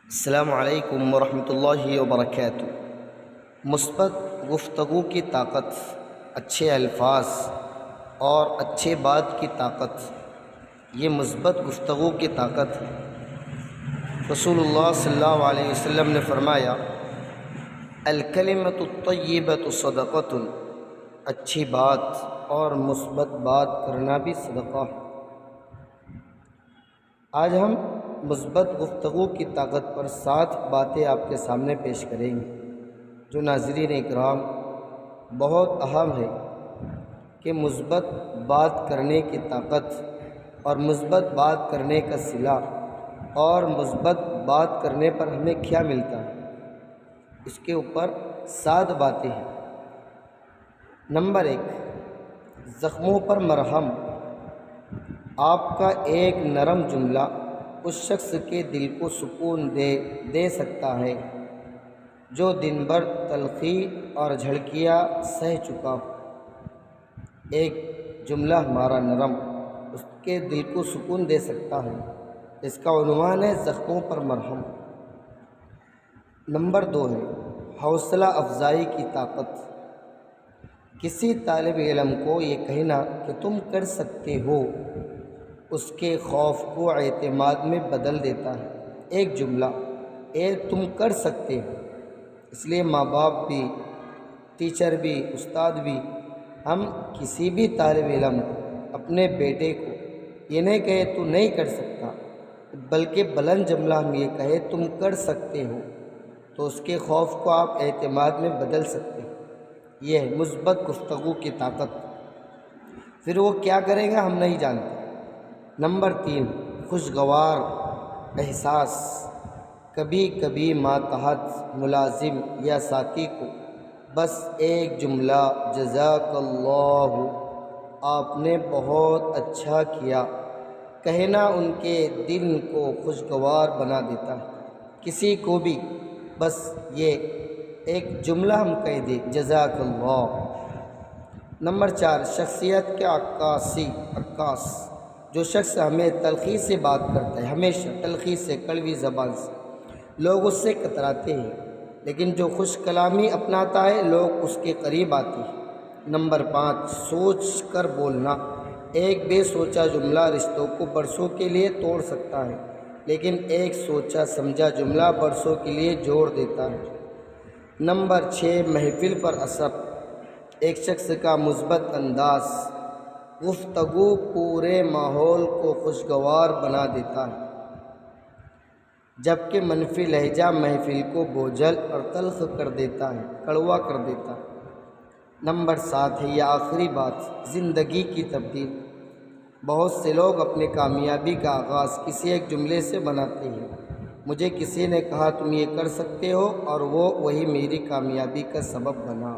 السلام علیکم ورحمۃ اللہ وبرکاتہ۔ مثبت گفتگو کی طاقت، اچھے الفاظ اور اچھے بات کی طاقت، یہ مثبت گفتگو کی طاقت ہے۔ رسول اللہ صلی اللہ علیہ وسلم نے فرمایا، الکلمۃ الطیبۃ صدقۃ، اچھی بات اور مثبت بات کرنا بھی صدقہ ہے۔ آج ہم مثبت گفتگو کی طاقت پر 7 باتیں آپ کے سامنے پیش کریں گے، جو ناظرین اکرام بہت اہم ہے کہ مثبت بات کرنے کی طاقت اور مثبت بات کرنے کا صلہ اور مثبت بات کرنے پر ہمیں کیا ملتا ہے، اس کے اوپر 7 باتیں ہیں۔ نمبر 1، زخموں پر مرہم۔ آپ کا ایک نرم جملہ اس شخص کے دل کو سکون دے سکتا ہے جو دن بھر تلخی اور جھڑکیاں سہ چکا ہو۔ ایک جملہ ہمارا نرم اس کے دل کو سکون دے سکتا ہے، اس کا عنوان ہے زخموں پر مرہم۔ نمبر 2 ہے حوصلہ افزائی کی طاقت۔ کسی طالب علم کو یہ کہنا کہ تم کر سکتے ہو، اس کے خوف کو اعتماد میں بدل دیتا ہے۔ ایک جملہ، تم کر سکتے ہو، اس لیے ماں باپ بھی، ٹیچر بھی، استاد بھی، ہم کسی بھی طالب علم کو، اپنے بیٹے کو یہ نہیں کہے تو نہیں کر سکتا، بلکہ بلند جملہ ہم یہ کہے تم کر سکتے ہو، تو اس کے خوف کو آپ اعتماد میں بدل سکتے ہیں۔ یہ ہے مثبت گفتگو کی طاقت۔ پھر وہ کیا کریں گا ہم نہیں جانتے۔ نمبر 3، خوشگوار احساس۔ کبھی کبھی ماتحت ملازم یا ساتھی کو بس ایک جملہ جزاک اللہ، آپ نے بہت اچھا کیا، کہنا ان کے دل کو خوشگوار بنا دیتا ہے۔ کسی کو بھی بس یہ ایک جملہ ہم کہہ دیں جزاک اللہ۔ نمبر 4، شخصیت کے عکاس۔ جو شخص ہمیں تلخی سے بات کرتا ہے، ہمیشہ تلخی سے، کڑوی زبان سے، لوگ اس سے کتراتے ہیں، لیکن جو خوش کلامی اپناتا ہے لوگ اس کے قریب آتے ہیں۔ نمبر 5، سوچ کر بولنا۔ ایک بے سوچا جملہ رشتوں کو برسوں کے لیے توڑ سکتا ہے، لیکن ایک سوچا سمجھا جملہ برسوں کے لیے جوڑ دیتا ہے۔ نمبر 6، محفل پر اثر۔ ایک شخص کا مثبت انداز گفتگو پورے ماحول کو خوشگوار بنا دیتا ہے، جبکہ منفی لہجہ محفل کو بوجھل اور تلخ کر دیتا ہے، کڑوا کر دیتا ہے۔ نمبر 7 ہے یہ آخری بات، زندگی کی تبدیل۔ بہت سے لوگ اپنی کامیابی کا آغاز کسی ایک جملے سے بناتے ہیں۔ مجھے کسی نے کہا تم یہ کر سکتے ہو، اور وہی میری کامیابی کا سبب بنا۔